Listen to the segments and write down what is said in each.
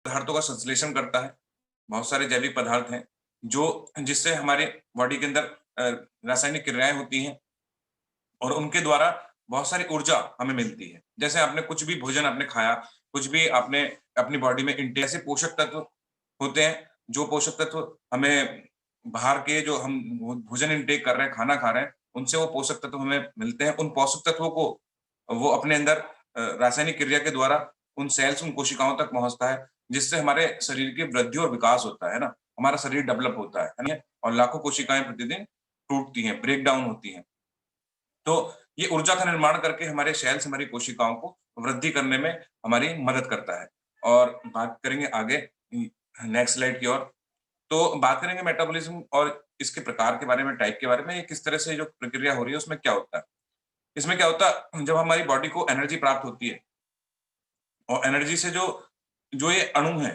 पदार्थों का संश्लेषण करता है। बहुत सारे जैविक पदार्थ हैं जो जिससे हमारे बॉडी के अंदर रासायनिक क्रियाएँ होती हैं और उनके द्वारा बहुत सारी ऊर्जा हमें मिलती है। जैसे आपने कुछ भी भोजन आपने खाया, कुछ भी आपने अपनी बॉडी में ऐसे पोषक तत्व होते हैं, जो पोषक तत्व हमें बाहर के जो हम भोजन इनटेक कर रहे हैं, खाना खा रहे हैं, उनसे वो पोषक तत्व हमें मिलते हैं। उन पोषक तत्वों को वो अपने अंदर रासायनिक क्रिया के द्वारा उन सेल्स, उन कोशिकाओं तक पहुँचता है, जिससे हमारे शरीर की वृद्धि और विकास होता है ना? हमारा शरीर डेवलप होता है ना? और लाखों कोशिकाएँ प्रतिदिन टूटती हैं, ब्रेक डाउन होती हैं। तो ये ऊर्जा का निर्माण करके हमारे सेल्स, हमारी कोशिकाओं को वृद्धि करने में हमारी मदद करता है। और बात करेंगे आगे नेक्स्ट स्लाइड की ओर, तो बात करेंगे मेटाबॉलिज्म और इसके प्रकार के बारे में, टाइप के बारे में, ये किस तरह से जो प्रक्रिया हो रही है उसमें क्या होता है। इसमें क्या होता है जब हमारी बॉडी को एनर्जी प्राप्त होती है और एनर्जी से जो जो ये अणु हैं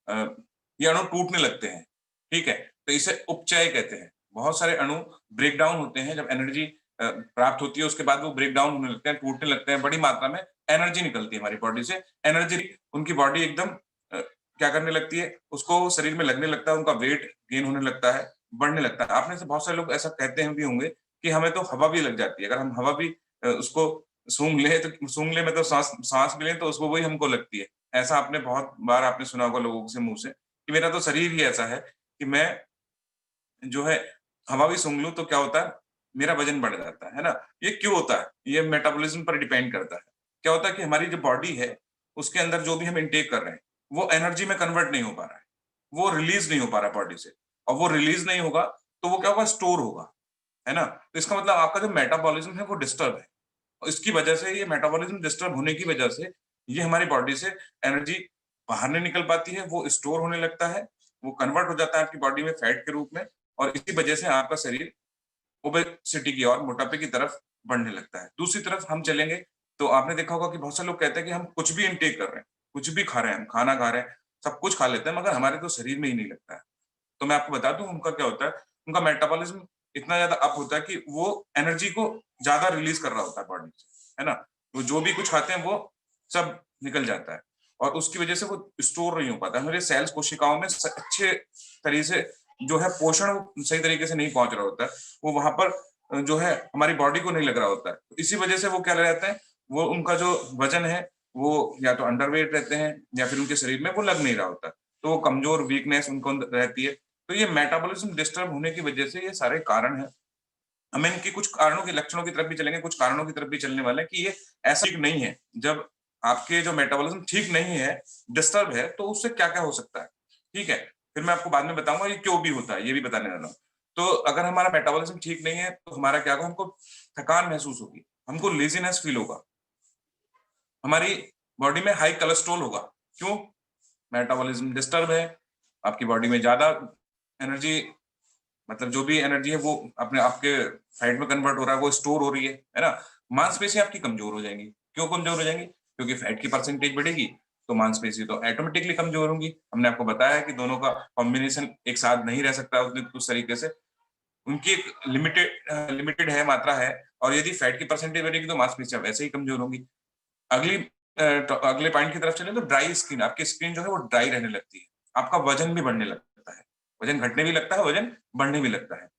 अ, ये अणु टूटने लगते हैं, ठीक है? तो इसे उपचय कहते हैं। बहुत सारे अणु ब्रेक डाउन होते हैं जब एनर्जी प्राप्त होती है उसके बाद वो ब्रेक डाउन होने लगते हैं, टूटने लगते हैं, बड़ी मात्रा में एनर्जी निकलती है हमारी बॉडी से। एनर्जी उनकी बॉडी एकदम क्या करने लगती है, उसको शरीर में लगने लगता है, उनका वेट गेन होने लगता है, बढ़ने लगता है। आप में से बहुत सारे लोग ऐसा कहते हैं भी होंगे कि हमें तो हवा भी लग जाती है। अगर हम हवा भी उसको सूँघ लें मतलब साँस भी लें तो उसको वही हमको लगती है। ऐसा आपने बहुत बार आपने सुना होगा लोगों से मुँह से कि मेरा तो शरीर ही ऐसा है कि मैं जो है हवा भी सूँघ लूँ तो क्या होता है, मेरा वज़न बढ़ जाता है ना? ये क्यों होता है? ये मेटाबॉलिज़्म पर डिपेंड करता है। क्या होता है कि हमारी जो बॉडी है, उसके अंदर जो भी हम इनटेक कर रहे हैं, वो एनर्जी में कन्वर्ट नहीं हो पा रहा है। वो रिलीज़ नहीं हो पा रहा है बॉडी से और वो रिलीज़ नहीं होगा, तो वो क्या होगा स्टोर होगा, है ना? तो इसका मतलब आपका जो मेटाबॉलिज़्म है वो डिस्टर्ब है। और इसकी वजह से ये मेटाबॉलिज़्म डिस्टर्ब होने की वजह से ये हमारी बॉडी से एनर्जी बाहर नहीं निकल पाती है, वो स्टोर होने लगता है, वो कन्वर्ट हो जाता है आपकी बॉडी में फैट के रूप में और इसी वजह से आपका शरीर ओबेसिटी की ओर, मोटापे की तरफ बढ़ने लगता है। दूसरी तरफ हम चलेंगे तो आपने देखा होगा कि बहुत सारे लोग कहते हैं कि हम कुछ भी इनटेक कर रहे हैं, कुछ भी खा रहे हैं, हम खाना खा रहे हैं, सब कुछ खा लेते हैं मगर हमारे तो शरीर में ही नहीं लगता है। तो मैं आपको बता दूँ उनका क्या होता है, उनका मेटाबॉलिज़्म इतना ज़्यादा अप होता है कि वो एनर्जी को ज़्यादा रिलीज़ कर रहा होता है बॉडी से, है ना? वो जो भी कुछ खाते हैं वो सब निकल जाता है और उसकी वज़ह से वो स्टोर नहीं हो पाता है। हमारे सेल्स कोशिकाओं में अच्छे तरीके से जो है पोषण वो सही तरीके से नहीं पहुँच रहा होता है। वो वहाँ पर जो है हमारी बॉडी को नहीं लग रहा होता है। तो इसी वज़ह से वो क्या रहता है, वो उनका जो वज़न है वो या तो अंडरवेट रहते हैं या फिर उनके शरीर में वो लग नहीं रहा होता। तो वो कमज़ोर वीकनेस उनको अंदर रहती है। तो ये मेटाबॉलिज्म डिस्टर्ब होने की वजह से ये सारे कारण हैं। हमें इनके कुछ कारणों के लक्षणों की तरफ भी चलेंगे, कुछ कारणों की तरफ भी चलने वाले हैं कि ये ऐसा ठीक नहीं है। जब आपके जो मेटाबॉलिज्म ठीक नहीं है, डिस्टर्ब है, तो उससे क्या-क्या हो सकता है, ठीक है? फिर मैं आपको बाद में बताऊँगा ये क्यों भी होता है, ये भी बताने वाला हूँ। तो अगर हमारा मेटाबॉलिज्म ठीक नहीं है, तो हमारा क्या होगा, हमको थकान महसूस होगी, हमको लेज़ीनेस फील होगा, हमारी बॉडी में हाई कोलेस्ट्रॉल होगा। क्यों? मेटाबॉलिज्म डिस्टर्ब है, आपकी बॉडी में ज़्यादा एनर्जी मतलब जो भी एनर्जी है वो अपने आपके फैट में कन्वर्ट हो रहा है, वो स्टोर हो रही है ना? मांसपेशियाँ आपकी कमज़ोर हो जाएँगी। क्यों कमज़ोर हो जाएँगी? क्योंकि फैट की परसेंटेज बढ़ेगी, तो मांसपेशी तो ऑटोमैटिकली कमज़ोर होंगी। हमने आपको बताया है कि दोनों का कॉम्बिनेशन एक साथ नहीं रह सकता उस तरीके से। उनकी एक लिमिटेड है, मात्रा है और यदि फैट की परसेंटेज बढ़ेगी तो मांसपेशियाँ वैसे ही कमज़ोर होंगी। अगले पॉइंट की तरफ चलें तो ड्राई स्किन, आपकी स्किन जो है वो ड्राई रहने लगती है। आपका वज़न भी बढ़ने लगता है। वज़न घटने भी लगता है, वज़न बढ़ने भी लगता है।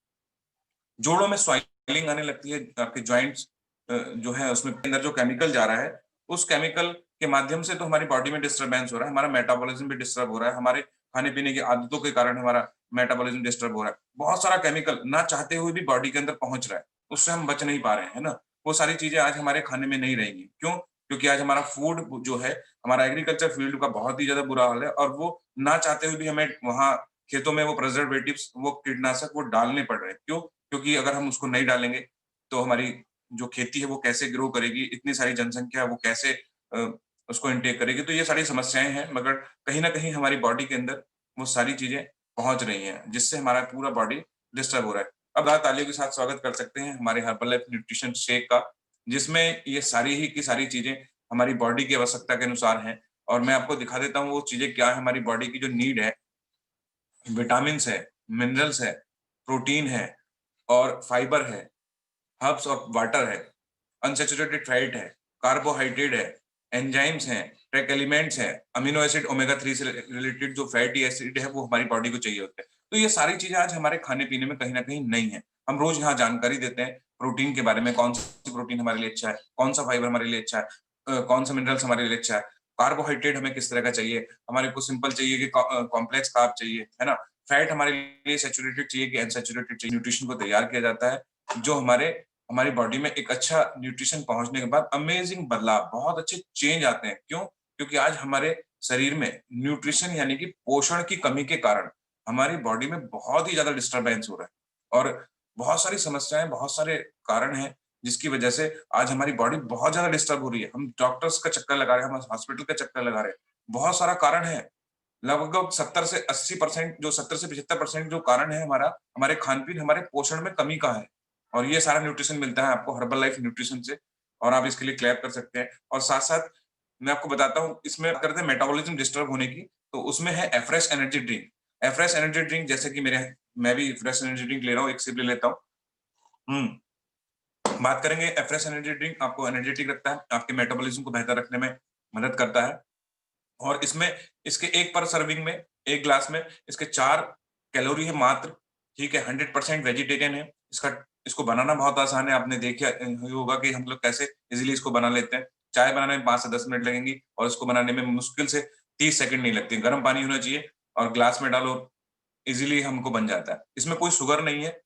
जोड़ों में स्वेलिंग आने लगती है, आपके जॉइंट्स जो है उसमें अंदर जो केमिकल जा रहा है, उस केमिकल के माध्यम से तो हमारी बॉडी में डिस्टर्बेंस हो रहा है, हमारा मेटाबॉलिज़्म भी डिस्टर्ब हो रहा है, हमारे खाने-पीने की आदतों के कारण हमारा मेटाबॉलिज़्म डिस्टर्ब हो रहा है। बहुत सारा केमिकल ना चाहते हुए भी बॉडी के अंदर पहुँच रहा है, उससे हम बच नहीं पा रहे हैं, है ना? वो सारी चीज़ें आज हमारे खाने में नहीं रहेंगी। क्यों? क्योंकि आज हमारा फूड जो है, हमारा एग्रीकल्चर फील्ड का बहुत ही ज़्यादा बुरा हाल है और वो ना चाहते हुए भी हमें वहाँ खेतों में वो प्रिजर्वेटिव्स, वो कीटनाशक वो डालने पड़ रहे हैं। क्यों? क्योंकि अगर हम उसको नहीं डालेंगे, तो हमारी जो खेती है वो कैसे ग्रो करेगी, इतनी सारी जनसंख्या है वो कैसे अ, उसको इनटेक करेगी, तो ये सारी समस्याएँ हैं मगर कहीं न कहीं हमारी बॉडी के अंदर वो सारी चीज़ें पहुँच रही हैं, जिससे हमारा पूरा बॉडी डिस्टर्ब हो रहा है। अब आप तालियों के साथ स्वागत कर सकते हैं हमारे हर्बल लाइफ न्यूट्रिशन शेक का, जिसमें ये सारी ही की सारी चीज़ें हमारी बॉडी की आवश्यकता के अनुसार हैं और मैं आपको दिखा देता हूँ वो चीज़ें क्या है हमारी बॉडी की जो नीड है, विटामिन्स है, मिनरल्स है, प्रोटीन है और फाइबर है, हर्ब्स और वाटर है, अनसैचुरेटेड फैट है, कार्बोहाइड्रेट है, एंजाइम्स हैं, ट्रैक एलिमेंट्स हैं, अमीनो एसिड ओमेगा 3 से रिलेटेड जो फैटी एसिड है वो हमारी बॉडी को चाहिए होते हैं। तो ये सारी चीज़ें आज हमारे खाने-पीने में कहीं न कहीं नहीं है। हम रोज़ यहाँ जानकारी देते हैं प्रोटीन के बारे में, कौन-सी प्रोटीन हमारे लिए अच्छा है, कौन-सा फाइबर हमारे लिए अच्छा है, कौन-सा मिनरल्स हमारे लिए अच्छा है, कार्बोहाइड्रेट हमें किस तरह का चाहिए, हमारे को सिंपल चाहिए कि कॉम्प्लेक्स कार्ब चाहिए, है ना? फैट हमारे लिए सैचुरेटेड चाहिए कि अनसैचुरेटेड चाहिए। न्यूट्रिशन को तैयार किया जाता है, जो हमारी बॉडी में एक अच्छा न्यूट्रिशन पहुँचने के बाद अमेजिंग बदलाव, बहुत अच्छे चेंज आते हैं। क्यों? क्योंकि आज हमारे शरीर में न्यूट्रिशन यानी कि पोषण की कमी के कारण हमारी बॉडी में बहुत ही ज़्यादा डिस्टर्बेंस हो रहा है और बहुत सारी समस्याएँ, बहुत सारे कारण हैं, जिसकी वजह से आज हमारी बॉडी बहुत ज़्यादा डिस्टर्ब हो रही है। हम डॉक्टर्स का चक्कर लगा रहे हैं, हम हॉस्पिटल का चक्कर लगा रहे हैं। बहुत सारा कारण है। लगभग 70 से 80% जो 70 से 75% जो कारण है हमारा, हमारे खान-पीन, हमारे पोषण में कमी का है। और ये सारा न्यूट्रिशन मिलता है आपको हर्बल लाइफ न्यूट्रिशन से और आप इसके लिए क्लैप कर सकते हैं। और साथ-साथ मैं आपको बताता हूँ, इसमें बात करते हैं मेटाबॉलिज्म डिस्टर्ब होने की, तो उसमें है afresh energy drink. Afresh energy drink जैसे कि मैं भी फ्रेश एनर्जी ड्रिंक ले रहा हूँ, 1 सिप ले लेता हूँ। हुँ। बात करेंगे एफ्रेश एनर्जी ड्रिंक आपको एनर्जेटिक रखता है, आपके मेटाबॉलिज्म को बेहतर रखने में मदद करता है और इसमें इसके 1 पर सर्विंग में 1 ग्लास में इसके 4 कैलोरी है मात्र, ठीक है? 100% वेजिटेरियन है। इसको बनाना बहुत आसान है, आपने देखा ही होगा कि हम लोग कैसे ईज़िली इसको बना लेते हैं। चाय बनाने में 5 से 10 मिनट लगेंगी और इसको बनाने में मुश्किल से 30 सेकंड नहीं लगते। गरम पानी होना चाहिए और ग्लास में डालो, ईज़िली हमको बन जाता है। इसमें कोई शुगर नहीं है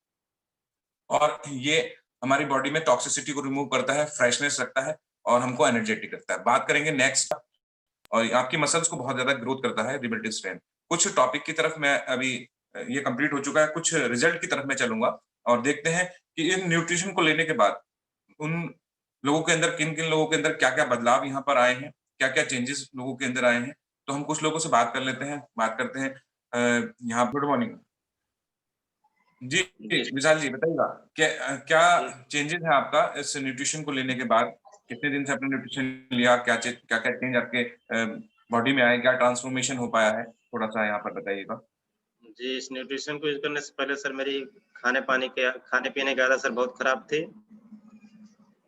और ये हमारी बॉडी में टॉक्सिसिटी को रिमूव करता है, फ्रेशनेस रखता है और हमको एनर्जेटिक रखता है। बात करेंगे नेक्स्ट और आपकी मसल्स को बहुत ज़्यादा ग्रोथ करता है, रिबिल्डिव स्ट्रेंथ। कुछ टॉपिक की तरफ मैं अभी ये कंप्लीट हो चुका है, कुछ रिजल्ट की तरफ मैं चलूँगा और देखते हैं कि इन न्यूट्रिशन को लेने के बाद उन लोगों के अंदर किन-किन लोगों के अंदर क्या-क्या बदलाव यहाँ पर आए हैं, क्या-क्या चेंजेस लोगों के अंदर आए हैं। तो हम कुछ लोगों से बात कर लेते हैं, बात करते हैं यहाँ गुड मॉर्निंग। जी, जी, जी, विशाल जी बताइएगा क्या जी, चेंजेस है आपका इस न्यूट्रिशन को लेने के बाद? कितने दिन से आपने न्यूट्रिशन लिया? क्या-क्या चेंज आपके बॉडी में आए? क्या ट्रांसफॉर्मेशन हो पाया है? थोड़ा-सा यहाँ पर बताइएगा। जी, इस न्यूट्रिशन को यूज़ करने से पहले सर मेरी खाने-पीने की आदत सर बहुत खराब थी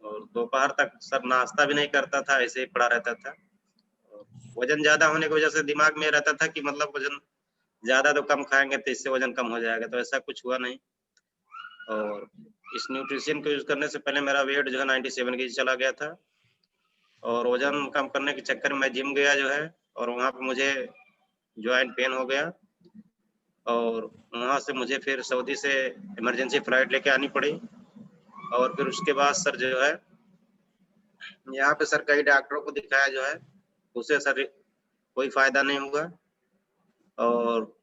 और दोपहर तक सर नाश्ता भी नहीं करता था, ऐसे ही पड़ा रहता था। और वज़न ज़्यादा होने की वज़ह से दिमाग में रहता था कि मतलब वज़न ज़्यादा तो कम खाएँगे तो इससे वज़न कम हो जाएगा, तो ऐसा कुछ हुआ नहीं। और इस न्यूट्रिशन को यूज़ करने से पहले मेरा वेट जो है 97 केजी चला गया था और वज़न कम करने के चक्कर में मैं जिम गया जो है और वहाँ पे मुझे जॉइंट पेन हो गया और वहाँ से मुझे फिर सऊदी से इमरजेंसी फ्लाइट लेके आनी पड़ी और फिर उसके बाद सर जो है यहाँ पे सर कई डॉक्टरों को दिखाया जो है, उससे सर कोई फ़ायदा नहीं हुआ और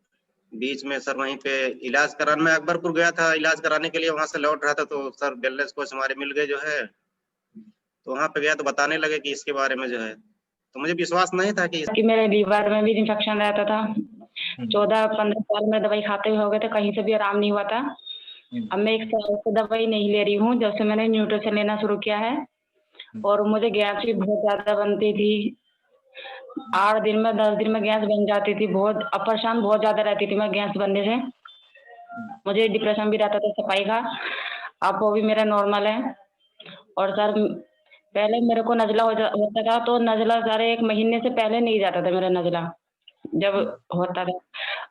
बीच में सर वहीं पे इलाज कराने मैं अकबरपुर गया था इलाज कराने के लिए, वहाँ से लौट रहा था तो सर वेलनेस कोच हमारे मिल गए जो है, तो वहाँ पे गया तो बताने लगे कि इसके बारे में जो है, तो मुझे विश्वास नहीं था कि मेरे लीवर में भी इन्फेक्शन रहता था। हुँ, 14-15 साल में दवाई खाते हुए हो गए थे, कहीं से भी आराम नहीं हुआ था। हुँ, अब मैं 1 साल से दवाई नहीं ले रही हूँ, जब से मैंने न्यूट्रिशन लेना शुरू किया है हुँ, और मुझे गैस भी बहुत ज़्यादा बनती थी। 8 दिन में 10 दिन में गैस बन जाती थी, बहुत परेशान बहुत ज़्यादा रहती थी मैं गैस बनने से। हुँ, मुझे डिप्रेशन भी रहता था सफाई का, अब वो भी मेरा नॉर्मल है और सर पहले मेरे को नज़ला होता था तो नज़ला सर 1 महीने से पहले नहीं जाता था मेरा नज़ला, जब हुँ, होता था।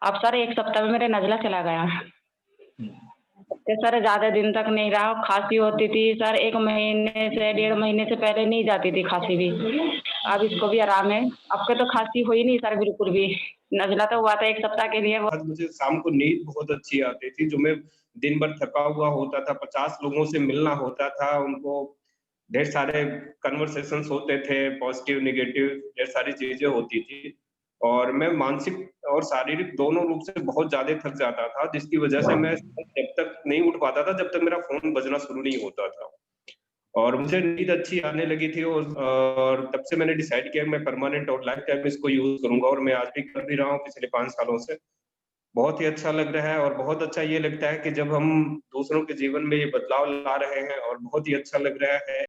अब सर 1 सप्ताह में मेरा नज़ला चला गया। हुँ, तो सर ज़्यादा दिन तक नहीं रहा, खाँसी होती थी सर 1 महीने से 1.5 महीने से पहले नहीं जाती थी खाँसी भी। अब इसको भी आराम है, अब के तो खाँसी हुई नहीं सर बिल्कुल भी। नज़ला तो हुआ था 1 सप्ताह के लिए वो आज मुझे शाम को नींद बहुत अच्छी आती थी, जो मैं दिन भर थका हुआ होता था, 50 लोगों से मिलना होता था, उनको ढेर सारे कन्वर्सेशंस होते थे, पॉज़िटिव, नेगेटिव ढेर सारी चीज़ें होती थी और मैं मानसिक और शारीरिक दोनों रूप से बहुत ज़्यादा थक जाता था, जिसकी वजह से मैं जब तक नहीं उठ पाता था, जब तक मेरा फ़ोन बजना शुरू नहीं होता था। और मुझे नींद अच्छी आने लगी थी और तब से मैंने डिसाइड किया कि मैं परमानेंट और लाइफ़ टाइम इसको यूज़ करूँगा और मैं आज भी कर भी रहा हूँ पिछले 5 सालों से। बहुत ही अच्छा लग रहा है और बहुत अच्छा ये लगता है कि जब हम दूसरों के जीवन में ये बदलाव ला रहे हैं और बहुत ही अच्छा लग रहा है